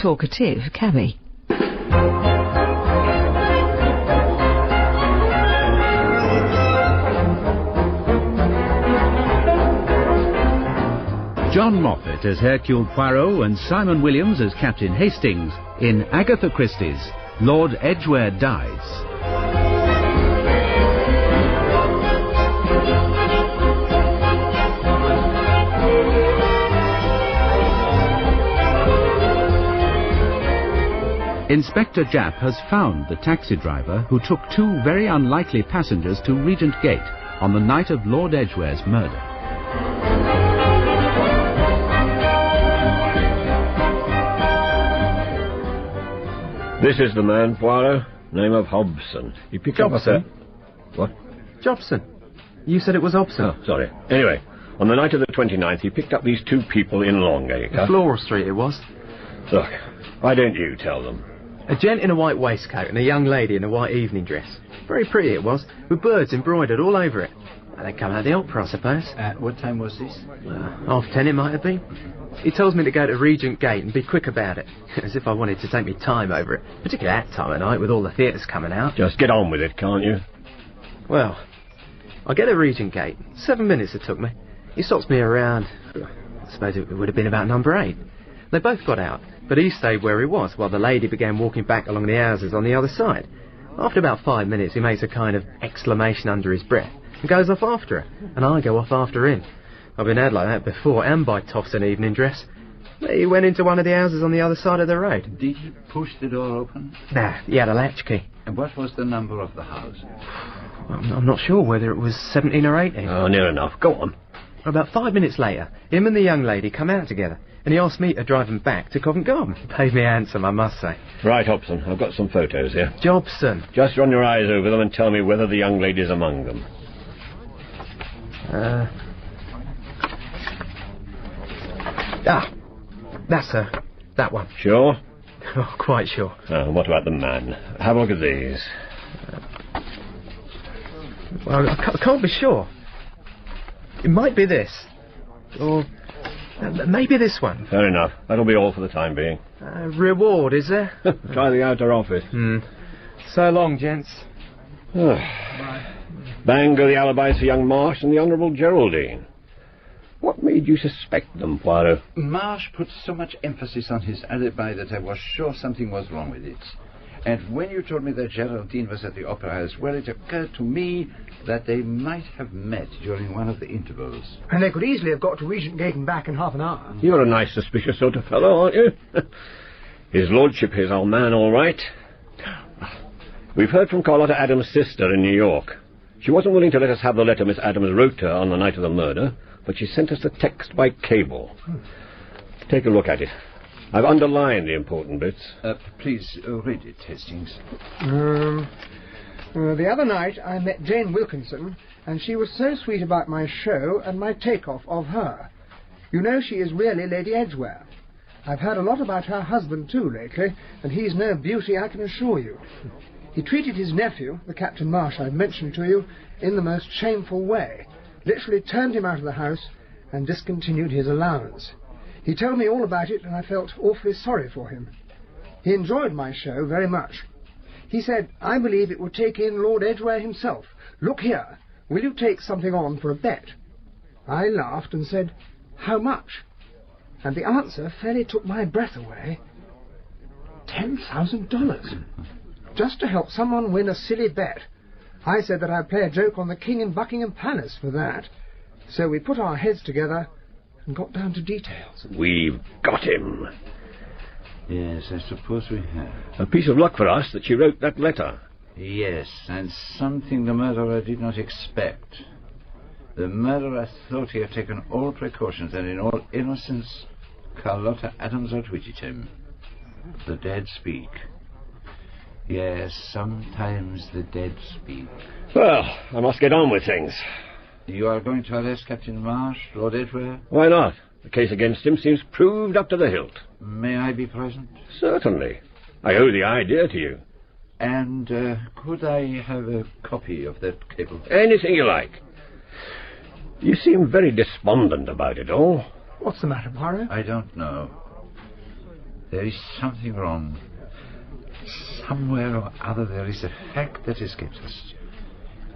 talkative, can he? John Moffat as Hercule Poirot and Simon Williams as Captain Hastings in Agatha Christie's Lord Edgware Dies. Inspector Japp has found the taxi driver who took two very unlikely passengers to Regent Gate on the night of Lord Edgware's murder. This is the man, Poirot. Name of Hobson. He picked up a... What? Jobson. You said it was Hobson. Oh, sorry. Anyway, on the night of the 29th, he picked up these two people in Longacre. Floral Street it was. Look, why don't you tell them? A gent in a white waistcoat and a young lady in a white evening dress. Very pretty it was, with birds embroidered all over it. They come out of the opera, I suppose. What time was this? 10:30 it might have been. He tells me to go to Regent Gate and be quick about it, as if I wanted to take me time over it, particularly that time of night with all the theatres coming out. Just get on with it, can't you? Well, I get to Regent Gate. 7 minutes it took me. He stops me around, I suppose it would have been about number 8. They both got out, but he stayed where he was, while the lady began walking back along the houses on the other side. After about 5 minutes, he makes a kind of exclamation under his breath and goes off after her, and I go off after him. I've been had like that before, and by toffs and evening dress. He went into one of the houses on the other side of the road. Did you push the door open? Nah, he had a latchkey. And what was the number of the house? I'm not sure whether it was 17 or 18. Oh, near enough. Go on. About 5 minutes later, him and the young lady come out together, and he asked me to drive him back to Covent Garden. Paid me handsome, I must say. Right, Hobson, I've got some photos here. Jobson. Just run your eyes over them and tell me whether the young lady's among them. That's her. That one. Sure? Oh, quite sure. What about the man? Have a look at these. Well, I can't be sure. It might be this. Or maybe this one. Fair enough. That'll be all for the time being. Reward, is there? Try the outer office. So long, gents. Bang go the alibis for young Marsh and the Honourable Geraldine. What made you suspect them, Poirot? Marsh put so much emphasis on his alibi that I was sure something was wrong with it. And when you told me that Geraldine was at the opera as well, it occurred to me that they might have met during one of the intervals. And they could easily have got to Regent Gate and back in half an hour. You're a nice, suspicious sort of fellow, aren't you? His lordship is our man, all right. We've heard from Carlotta Adams' sister in New York. She wasn't willing to let us have the letter Miss Adams wrote her on the night of the murder, but she sent us the text by cable. Take a look at it. I've underlined the important bits. Please read it, Hastings. The other night I met Jane Wilkinson, and she was so sweet about my show and my takeoff of her. You know she is really Lady Edgware. I've heard a lot about her husband too lately, and he's no beauty, I can assure you. He treated his nephew, the Captain Marsh I've mentioned to you, in the most shameful way. Literally turned him out of the house and discontinued his allowance. He told me all about it, and I felt awfully sorry for him. He enjoyed my show very much. He said, I believe it would take in Lord Edgware himself. Look here, will you take something on for a bet? I laughed and said, how much? And the answer fairly took my breath away. $10,000. Just to help someone win a silly bet. I said that I'd play a joke on the King in Buckingham Palace for that. So we put our heads together and got down to details. We've got him. Yes, I suppose we have. A piece of luck for us that she wrote that letter. Yes, and something the murderer did not expect. The murderer thought he had taken all precautions, and in all innocence, Carlotta Adams outwitted him. The dead speak. Yes, sometimes the dead speak. Well, I must get on with things. You are going to arrest Captain Marsh, Lord Edgware? Why not? The case against him seems proved up to the hilt. May I be present? Certainly. I owe the idea to you. And could I have a copy of that cable? Anything you like. You seem very despondent about it all. What's the matter, Poirot? I don't know. There is something wrong. Somewhere or other there is a fact that escapes us.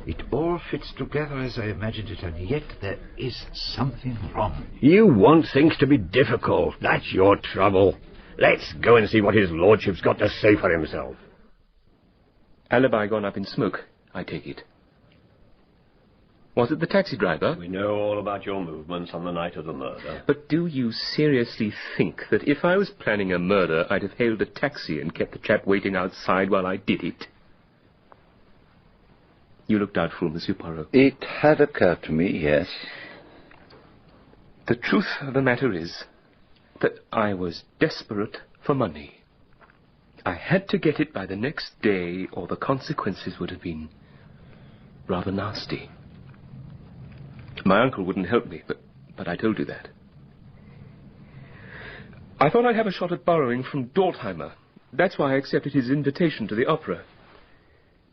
It all fits together as I imagined it, and yet there is something wrong. You want things to be difficult. That's your trouble. Let's go and see what his lordship's got to say for himself. Alibi gone up in smoke, I take it. Was it the taxi driver? We know all about your movements on the night of the murder. But do you seriously think that if I was planning a murder, I'd have hailed a taxi and kept the chap waiting outside while I did it? You look doubtful, Monsieur Poirot. It had occurred to me, yes. The truth of the matter is that I was desperate for money. I had to get it by the next day, or the consequences would have been rather nasty. My uncle wouldn't help me, but I told you that. I thought I'd have a shot at borrowing from Dortheimer. That's why I accepted his invitation to the opera.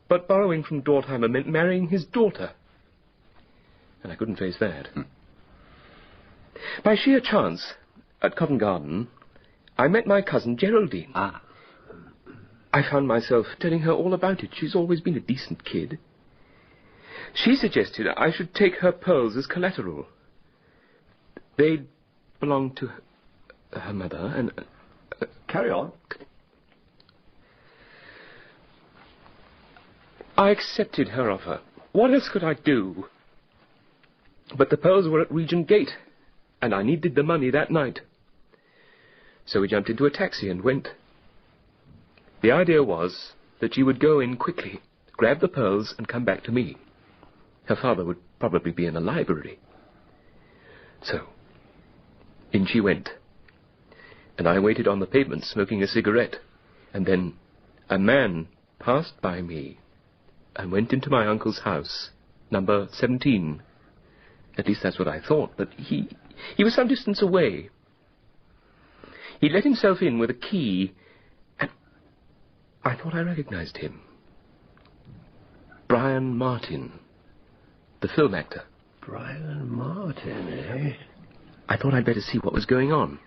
But borrowing from Dortheimer meant marrying his daughter. And I couldn't face that. By sheer chance, at Covent Garden, I met my cousin Geraldine. Ah. I found myself telling her all about it. She's always been a decent kid. She suggested I should take her pearls as collateral. They belonged to her mother, and... Carry on. I accepted her offer. What else could I do? But the pearls were at Regent Gate, and I needed the money that night. So we jumped into a taxi and went. The idea was that she would go in quickly, grab the pearls, and come back to me. Her father would probably be in the library. So, in she went. And I waited on the pavement smoking a cigarette. And then a man passed by me and went into my uncle's house, number 17. At least that's what I thought, but he was some distance away. He let himself in with a key, and I thought I recognized him. Brian Martin, the film actor. Brian Martin, eh? I thought I'd better see what was going on.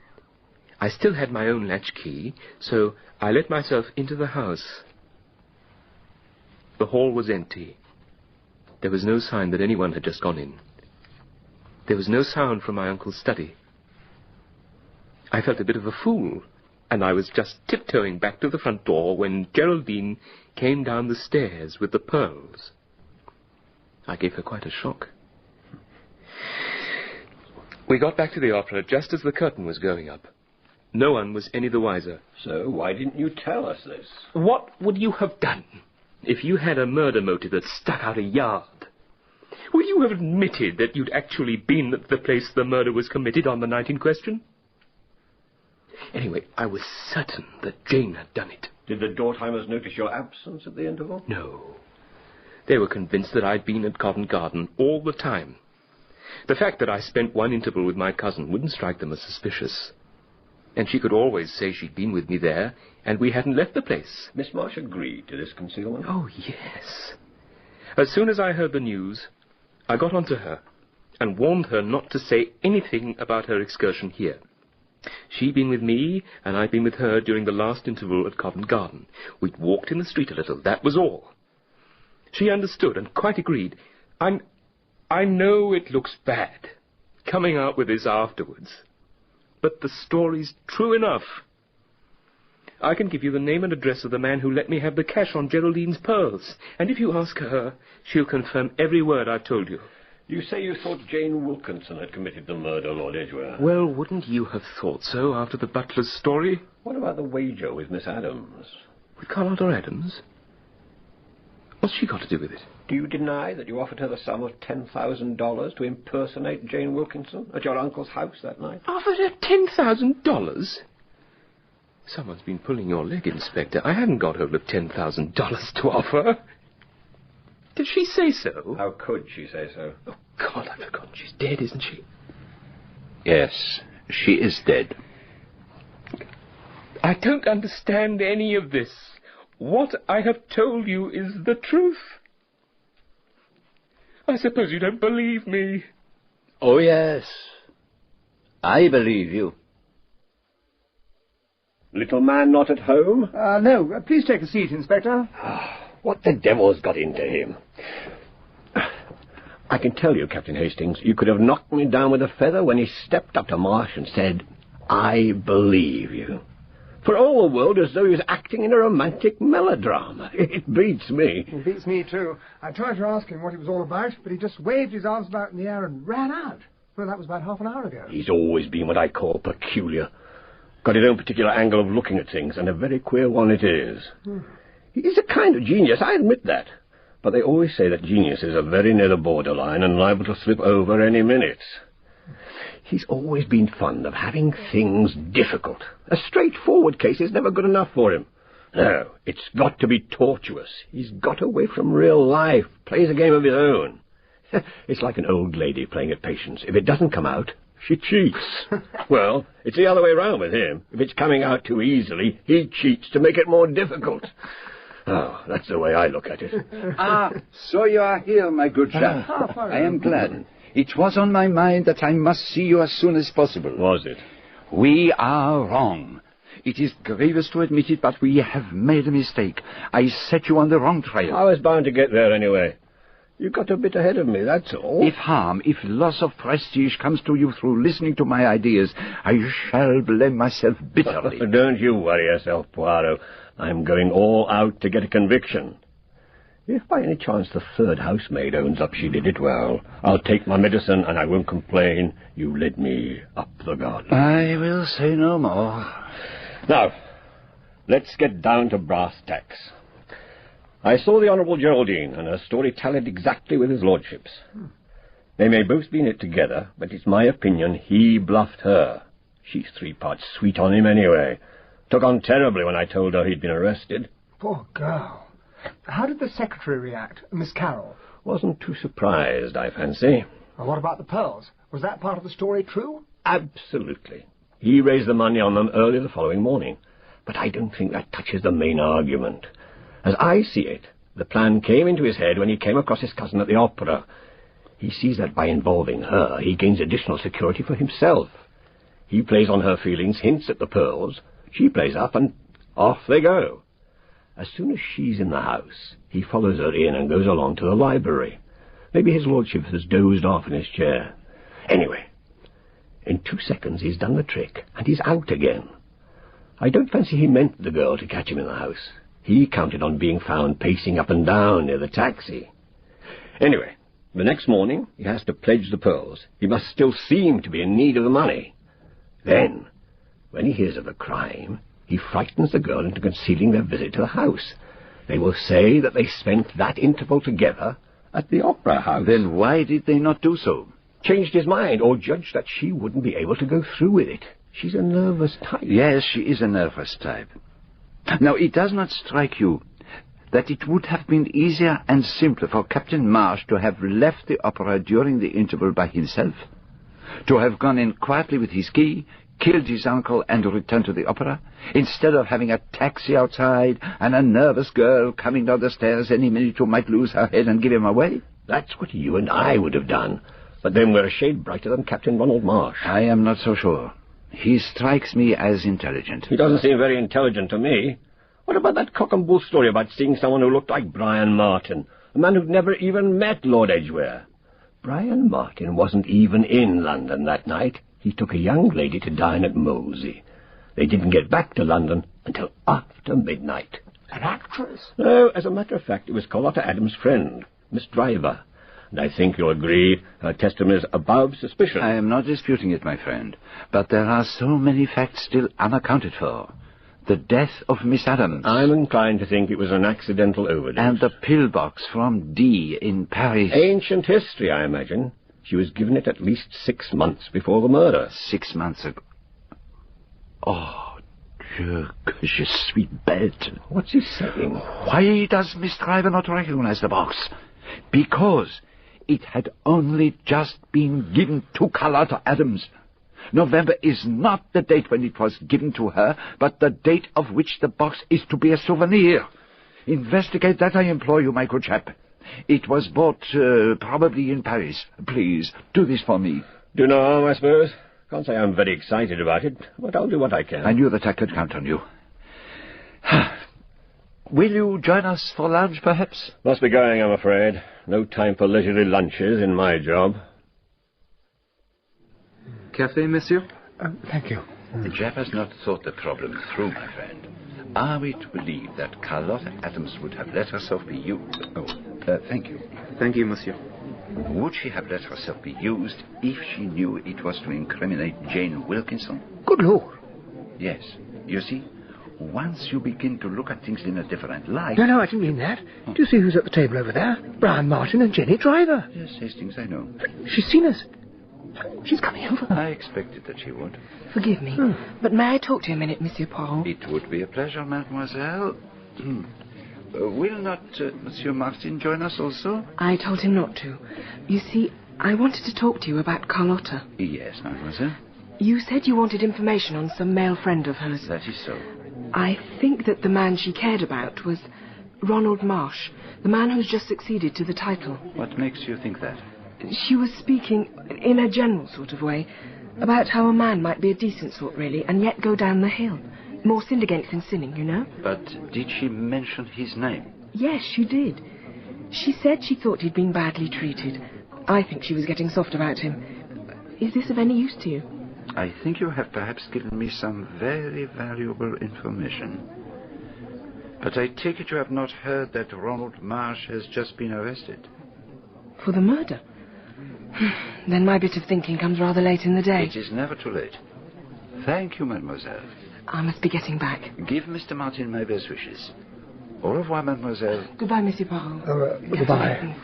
I still had my own latchkey, so I let myself into the house. The hall was empty. There was no sign that anyone had just gone in. There was no sound from my uncle's study. I felt a bit of a fool, and I was just tiptoeing back to the front door when Geraldine came down the stairs with the pearls. I gave her quite a shock. We got back to the opera just as the curtain was going up. No one was any the wiser. So why didn't you tell us this? What would you have done if you had a murder motive that stuck out a yard? Would you have admitted that you'd actually been at the place the murder was committed on the night in question? Anyway, I was certain that Jane had done it. Did the Dortheimers notice your absence at the interval? No. They were convinced that I'd been at Covent Garden all the time. The fact that I spent one interval with my cousin wouldn't strike them as suspicious. And she could always say she'd been with me there, and we hadn't left the place. Miss Marsh agreed to this concealment? Oh, yes. As soon as I heard the news, I got onto her and warned her not to say anything about her excursion here. She'd been with me, and I'd been with her during the last interval at Covent Garden. We'd walked in the street a little, that was all. She understood and quite agreed. I know it looks bad, coming out with this afterwards. But the story's true enough. I can give you the name and address of the man who let me have the cash on Geraldine's pearls. And if you ask her, she'll confirm every word I've told you. You say you thought Jane Wilkinson had committed the murder, Lord Edgware. Well, wouldn't you have thought so after the butler's story? What about the wager with Miss Adams? With Carlotta Adams? What's she got to do with it? Do you deny that you offered her the sum of $10,000 to impersonate Jane Wilkinson at your uncle's house that night? Offered her $10,000? Someone's been pulling your leg, Inspector. I haven't got hold of $10,000 to offer. Did she say so? How could she say so? Oh, God, I forgot. She's dead, isn't she? Yes, she is dead. I don't understand any of this. What I have told you is the truth. I suppose you don't believe me. Oh, yes. I believe you. Little man not at home? No. Please take a seat, Inspector. What the devil's got into him? I can tell you, Captain Hastings, you could have knocked me down with a feather when he stepped up to Marsh and said, "I believe you." For all the world as though he was acting in a romantic melodrama. It beats me. It beats me, too. I tried to ask him what it was all about, but he just waved his arms about in the air and ran out. Well, that was about half an hour ago. He's always been what I call peculiar. Got his own particular angle of looking at things, and a very queer one it is. He's a kind of genius, I admit that. But they always say that geniuses are very near the borderline and liable to slip over any minute. He's always been fond of having things difficult. A straightforward case is never good enough for him. No, it's got to be tortuous. He's got away from real life, plays a game of his own. It's like an old lady playing at patience. If it doesn't come out, she cheats. Well, it's the other way round with him. If it's coming out too easily, he cheats to make it more difficult. Oh, that's the way I look at it. So you are here, my good chap. I am glad. It was on my mind that I must see you as soon as possible. Was it? We are wrong. It is grievous to admit it, but we have made a mistake. I set you on the wrong trail. I was bound to get there anyway. You got a bit ahead of me, that's all. If harm, if loss of prestige comes to you through listening to my ideas, I shall blame myself bitterly. Don't you worry yourself, Poirot. I'm going all out to get a conviction. If by any chance the third housemaid owns up she did it, well, I'll take my medicine and I won't complain. You led me up the garden. I will say no more. Now, let's get down to brass tacks. I saw the Honourable Geraldine, and her story tallied exactly with his lordship's. They may both be in it together, but it's my opinion he bluffed her. She's 3 parts sweet on him anyway. Took on terribly when I told her he'd been arrested. Poor girl. How did the secretary react, Miss Carroll? Wasn't too surprised, I fancy. Well, what about the pearls? Was that part of the story true? Absolutely. He raised the money on them early the following morning. But I don't think that touches the main argument. As I see it, the plan came into his head when he came across his cousin at the opera. He sees that by involving her, he gains additional security for himself. He plays on her feelings, hints at the pearls. She plays up, and off they go. As soon as she's in the house, he follows her in and goes along to the library. Maybe his lordship has dozed off in his chair. Anyway, in 2 seconds he's done the trick, and he's out again. I don't fancy he meant the girl to catch him in the house. He counted on being found pacing up and down near the taxi. Anyway, the next morning he has to pledge the pearls. He must still seem to be in need of the money. Then, when he hears of the crime, he frightens the girl into concealing their visit to the house. They will say that they spent that interval together at the opera house. Then why did they not do so? Changed his mind, or judged that she wouldn't be able to go through with it. She's a nervous type. Yes, she is a nervous type. Now, it does not strike you that it would have been easier and simpler for Captain Marsh to have left the opera during the interval by himself, to have gone in quietly with his key, killed his uncle, and returned to the opera, instead of having a taxi outside and a nervous girl coming down the stairs any minute who might lose her head and give him away? That's what you and I would have done. But then we're a shade brighter than Captain Ronald Marsh. I am not so sure. He strikes me as intelligent. He doesn't seem very intelligent to me. What about that cock and bull story about seeing someone who looked like Brian Martin, a man who'd never even met Lord Edgware? Brian Martin wasn't even in London that night. He took a young lady to dine at Molesey. They didn't get back to London until after midnight. An actress? No, as a matter of fact, it was Carlotta Adams' friend, Miss Driver. And I think you'll agree her testimony is above suspicion. I am not disputing it, my friend, but there are so many facts still unaccounted for. The death of Miss Adams. I'm inclined to think it was an accidental overdose. And the pillbox from D in Paris. Ancient history, I imagine. She was given it at least 6 months before the murder. 6 months ago. Oh, Dieu, que je suis bête. What's he saying? Why does Miss Driver not recognize the box? Because it had only just been given to Carlotta Adams. November is not the date when it was given to her, but the date of which the box is to be a souvenir. Investigate that, I implore you, my good chap. It was bought, probably in Paris. Please, do this for me. Do no harm, I suppose. Can't say I'm very excited about it, but I'll do what I can. I knew that I could count on you. Will you join us for lunch, perhaps? Must be going, I'm afraid. No time for leisurely lunches in my job. Café, monsieur? Thank you. The Jap has not thought the problem through, my friend. Are we to believe that Carlotta Adams would have let herself be used? Thank you. Thank you, monsieur. Would she have let herself be used if she knew it was to incriminate Jane Wilkinson? Good Lord. Yes. You see, once you begin to look at things in a different light... No, I didn't mean that. Do you see who's at the table over there? Brian Martin and Jenny Driver. Yes, Hastings, I know. She's seen us. She's coming over. I expected that she would. Forgive me, but may I talk to you a minute, Monsieur Poirot? It would be a pleasure, mademoiselle. Will not Monsieur Martin join us also? I told him not to. You see, I wanted to talk to you about Carlotta. Yes, mademoiselle. You said you wanted information on some male friend of hers. That is so. I think that the man she cared about was Ronald Marsh, the man who's just succeeded to the title. What makes you think that? She was speaking, in a general sort of way, about how a man might be a decent sort, really, and yet go down the hill. More sinned against than sinning, you know. But did she mention his name? Yes, she did. She said she thought he'd been badly treated. I think she was getting soft about him. Is this of any use to you? I think you have perhaps given me some very valuable information. But I take it you have not heard that Ronald Marsh has just been arrested. For the murder? Then my bit of thinking comes rather late in the day. It is never too late. Thank you, mademoiselle. I must be getting back. Give Mr. Martin my best wishes. Au revoir, mademoiselle. Goodbye, Monsieur Poirot. Goodbye.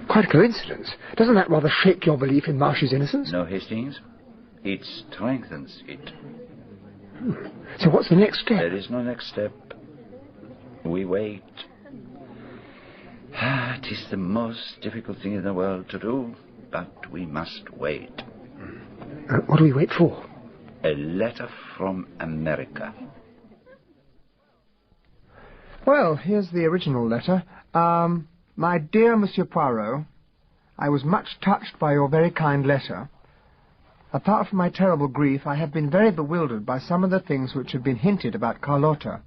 Quite a coincidence. Doesn't that rather shake your belief in Marsh's innocence? No, Hastings. It strengthens it. So what's the next step? There is no next step. We wait. It is the most difficult thing in the world to do, but we must wait. What do we wait for? A letter from America. Well, here's the original letter. My dear Monsieur Poirot, I was much touched by your very kind letter. Apart from my terrible grief, I have been very bewildered by some of the things which have been hinted about Carlotta.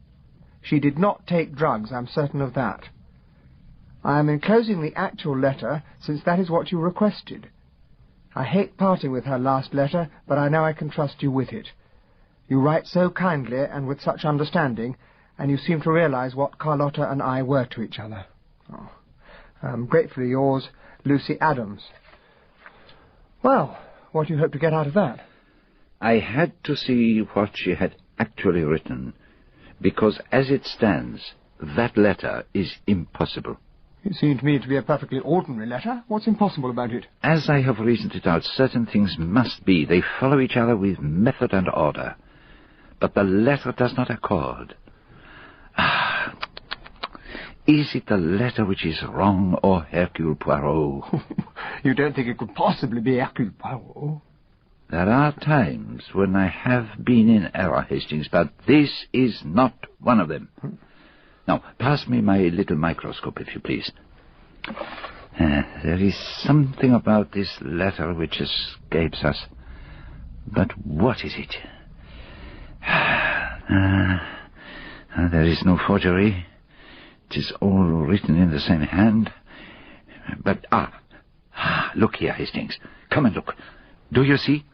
She did not take drugs, I'm certain of that. I am enclosing the actual letter, since that is what you requested. I hate parting with her last letter, but I know I can trust you with it. You write so kindly and with such understanding, and you seem to realize what Carlotta and I were to each other. Gratefully yours, Lucy Adams. Well, what do you hope to get out of that? I had to see what she had actually written, because as it stands, that letter is impossible. It seemed to me to be a perfectly ordinary letter. What's impossible about it? As I have reasoned it out, certain things must be. They follow each other with method and order. But the letter does not accord. Is it the letter which is wrong, or Hercule Poirot? You don't think it could possibly be Hercule Poirot? There are times when I have been in error, Hastings, but this is not one of them. Now, pass me my little microscope, if you please. There is something about this letter which escapes us. But what is it? There is no forgery. It is all written in the same hand. But, look here, Hastings. Come and look. Do you see?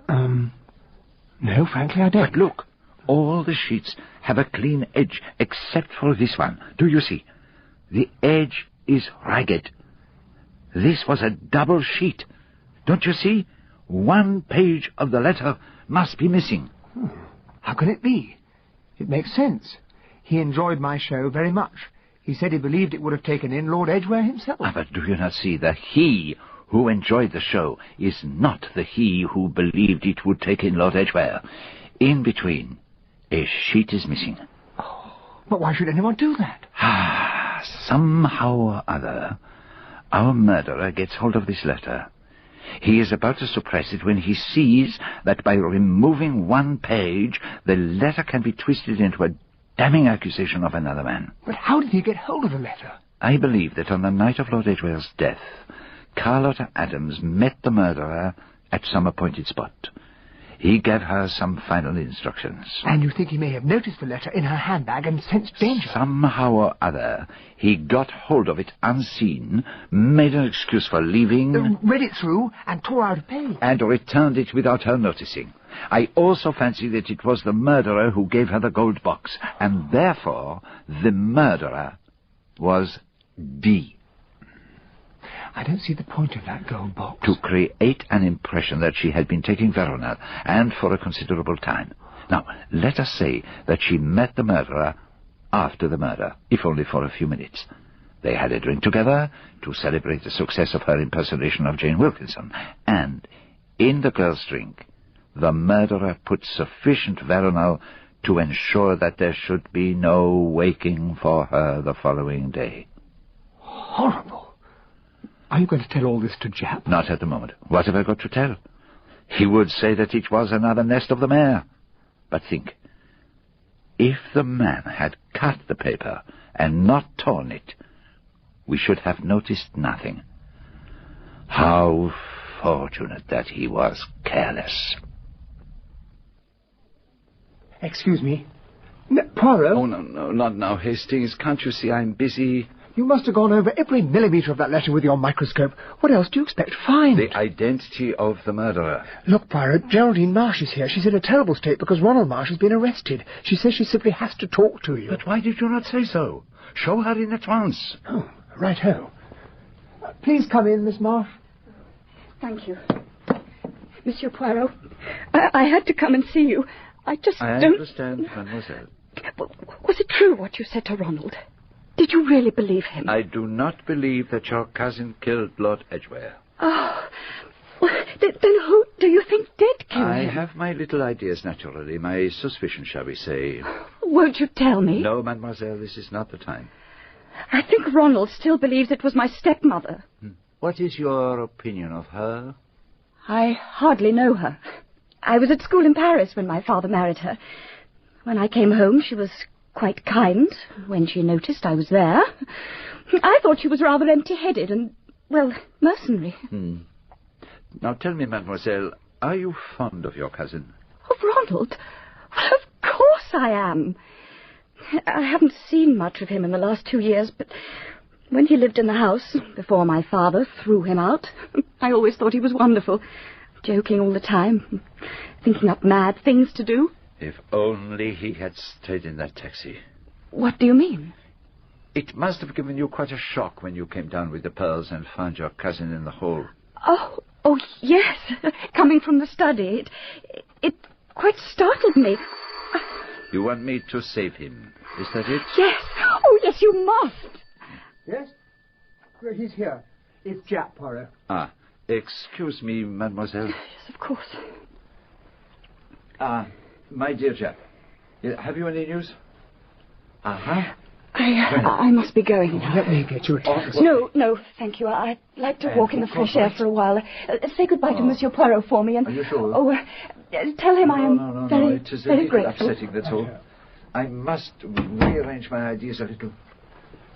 No, frankly, I don't. But look. All the sheets have a clean edge, except for this one. Do you see? The edge is ragged. This was a double sheet. Don't you see? One page of the letter must be missing. How can it be? It makes sense. He enjoyed my show very much. He said he believed it would have taken in Lord Edgware himself. But do you not see? The he who enjoyed the show is not the he who believed it would take in Lord Edgware. In between, a sheet is missing. But why should anyone do that? Somehow or other, our murderer gets hold of this letter. He is about to suppress it when he sees that by removing one page, the letter can be twisted into a damning accusation of another man. But how did he get hold of the letter? I believe that on the night of Lord Edgware's death, Carlotta Adams met the murderer at some appointed spot. He gave her some final instructions. And you think he may have noticed the letter in her handbag and sensed danger? Somehow or other, he got hold of it unseen, made an excuse for leaving... read it through and tore out a page. And returned it without her noticing. I also fancy that it was the murderer who gave her the gold box, and therefore the murderer was D. I don't see the point of that gold box. To create an impression that she had been taking veronal, and for a considerable time. Now, let us say that she met the murderer after the murder, if only for a few minutes. They had a drink together to celebrate the success of her impersonation of Jane Wilkinson, and in the girl's drink, the murderer put sufficient veronal to ensure that there should be no waking for her the following day. Horrible. Are you going to tell all this to Jap? Not at the moment. What have I got to tell? He would say that it was another nest of the mare. But think, if the man had cut the paper and not torn it, we should have noticed nothing. How fortunate that he was careless. Excuse me. Poirot? Oh, no, not now, Hastings. Can't you see I'm busy? You must have gone over every millimetre of that letter with your microscope. What else do you expect to find? The identity of the murderer. Look, Poirot, Geraldine Marsh is here. She's in a terrible state because Ronald Marsh has been arrested. She says she simply has to talk to you. But why did you not say so? Show her in at once. Oh, right-ho. Please come in, Miss Marsh. Thank you. Monsieur Poirot, I had to come and see you. I understand, mademoiselle. Was it true what you said to Ronald? Did you really believe him? I do not believe that your cousin killed Lord Edgware. Oh, well, then who do you think did kill him? I have my little ideas, naturally, my suspicions, shall we say. Won't you tell me? No, mademoiselle, this is not the time. I think Ronald still believes it was my stepmother. What is your opinion of her? I hardly know her. I was at school in Paris when my father married her. When I came home, she was quite kind when she noticed I was there. I thought she was rather empty-headed and, well, mercenary. Now tell me, mademoiselle, are you fond of your cousin? Of Ronald? Well, of course I am. I haven't seen much of him in the last 2 years, but when he lived in the house, before my father threw him out, I always thought he was wonderful, joking all the time, thinking up mad things to do. If only he had stayed in that taxi. What do you mean? It must have given you quite a shock when you came down with the pearls and found your cousin in the hole. Oh, yes. Coming from the study. It quite startled me. You want me to save him, is that it? Yes. Oh, yes, you must. Yes? Well, he's here. It's Jap, Poirot. Excuse me, mademoiselle. Yes, of course. My dear Jap, have you any news? I must be going now. Let me get you a taxi. No, thank you. I'd like to walk in the fresh air for a while. Say goodbye to Monsieur Poirot for me. And, are you sure? Tell him I am very, it is very a little grateful. upsetting, that's all. I must rearrange my ideas a little.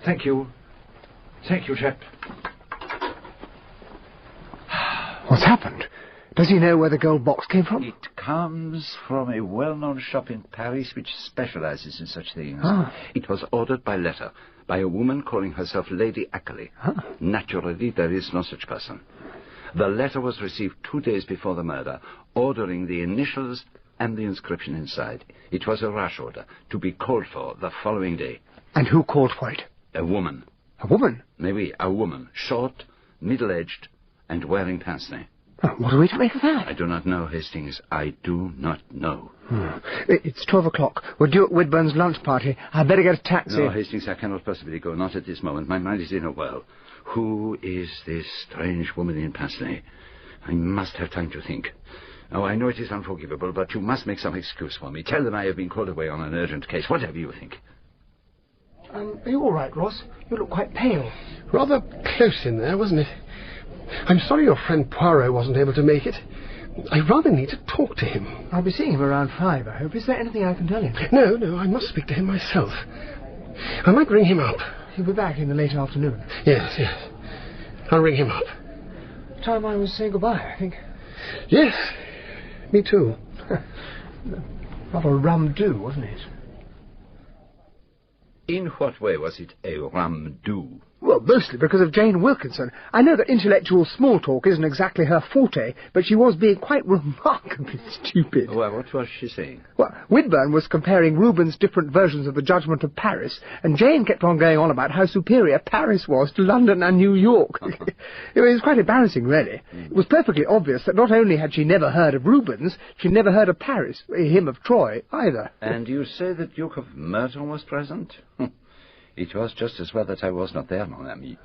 Thank you. Thank you, Jap. What's happened? Does he know where the gold box came from? It comes from a well-known shop in Paris which specializes in such things. It was ordered by letter by a woman calling herself Lady Ackley. Naturally, there is no such person. The letter was received 2 days before the murder, ordering the initials and the inscription inside. It was a rush order to be called for the following day. And who called for it? A woman. A woman? Maybe a woman. Short, middle-aged, and wearing pince-nez. What are we to make of that? I do not know, Hastings. I do not know. It's 12 o'clock. We're due at Whitburn's lunch party. I'd better get a taxi. No, Hastings, I cannot possibly go. Not at this moment. My mind is in a whirl. Who is this strange woman in pince-nez? I must have time to think. Oh, I know it is unforgivable, but you must make some excuse for me. Tell them I have been called away on an urgent case. Whatever you think. Are you all right, Ross? You look quite pale. Rather close in there, wasn't it? I'm sorry your friend Poirot wasn't able to make it. I rather need to talk to him. I'll be seeing him around 5, I hope. Is there anything I can tell him? No, I must speak to him myself. I might ring him up. He'll be back in the late afternoon. Yes. I'll ring him up. Time I was saying goodbye, I think. Yes, me too. Rather a rum do, wasn't it? In what way was it a rum do? Well, mostly because of Jane Wilkinson. I know that intellectual small talk isn't exactly her forte, but she was being quite remarkably stupid. Well, what was she saying? Well, Whitburn was comparing Rubens' different versions of the Judgment of Paris, and Jane kept on going on about how superior Paris was to London and New York. It was quite embarrassing, really. It was perfectly obvious that not only had she never heard of Rubens, she'd never heard of Paris, him of Troy, either. And you say the Duke of Merton was present? It was just as well that I was not there, mon ami.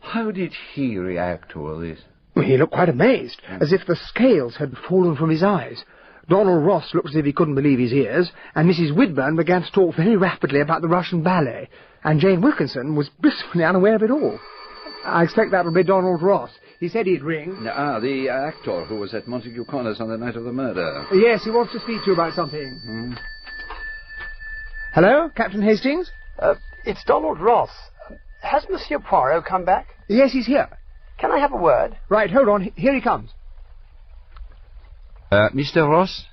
How did he react to all this? Well, he looked quite amazed, as if the scales had fallen from his eyes. Donald Ross looked as if he couldn't believe his ears, and Mrs. Whitburn began to talk very rapidly about the Russian ballet, and Jane Wilkinson was blissfully unaware of it all. I expect that will be Donald Ross. He said he'd ring. Ah, the actor who was at Montague Corners on the night of the murder. Yes, he wants to speak to you about something. Hello, Captain Hastings? It's Donald Ross. Has Monsieur Poirot come back? Yes, he's here. Can I have a word? Right, hold on. Here he comes. Mr. Ross?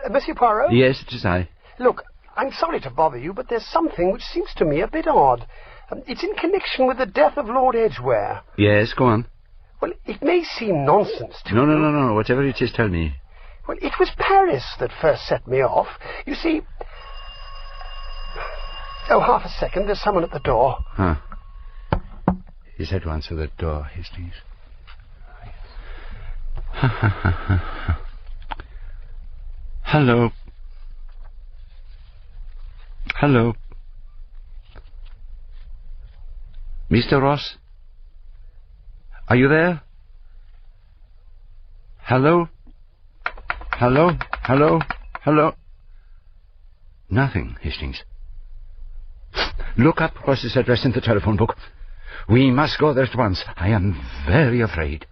Monsieur Poirot? Yes, it is I. Look, I'm sorry to bother you, but there's something which seems to me a bit odd. It's in connection with the death of Lord Edgware. Yes, go on. Well, it may seem nonsense to you. No. Whatever it is, tell me. Well, it was Paris that first set me off. You see... Oh, half a second. There's someone at the door. Huh. He said to answer the door, Hastings. Hello. Hello. Mr. Ross? Are you there? Hello? Hello? Hello? Hello? Nothing, Hastings. Look up Ross's address in the telephone book. We must go there at once. I am very afraid.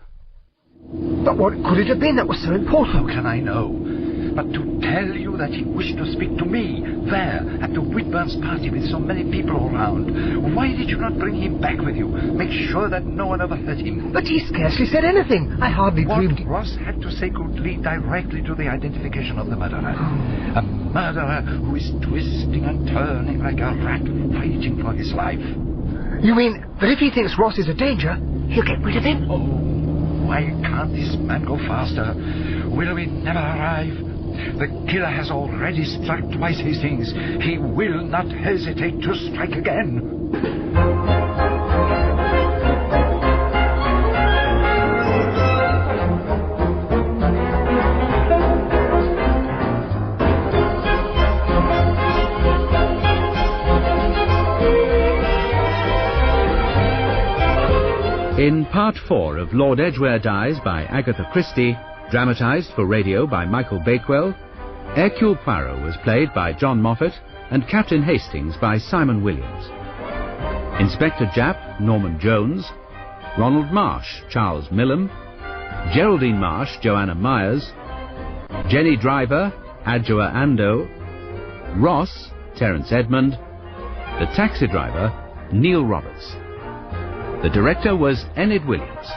But what could it have been that was so important? How can I know? But to tell you that he wished to speak to me, there, at the Whitburn's party with so many people around. Why did you not bring him back with you? Make sure that no one overheard him. But he scarcely said anything. I hardly dreamed... What Ross had to say could lead directly to the identification of the murderer. A murderer who is twisting and turning like a rat fighting for his life. You mean that if he thinks Ross is a danger, he'll get rid of him? Oh, why can't this man go faster? Will we never arrive? The killer has already struck twice, Hastings. He will not hesitate to strike again. In Part 4 of Lord Edgware Dies by Agatha Christie, dramatised for radio by Michael Bakewell, Hercule Poirot was played by John Moffat and Captain Hastings by Simon Williams. Inspector Japp, Norman Jones, Ronald Marsh, Charles Millam, Geraldine Marsh, Joanna Myers, Jenny Driver, Adjoa Ando, Ross, Terence Edmund, the taxi driver, Neil Roberts. The director was Enid Williams.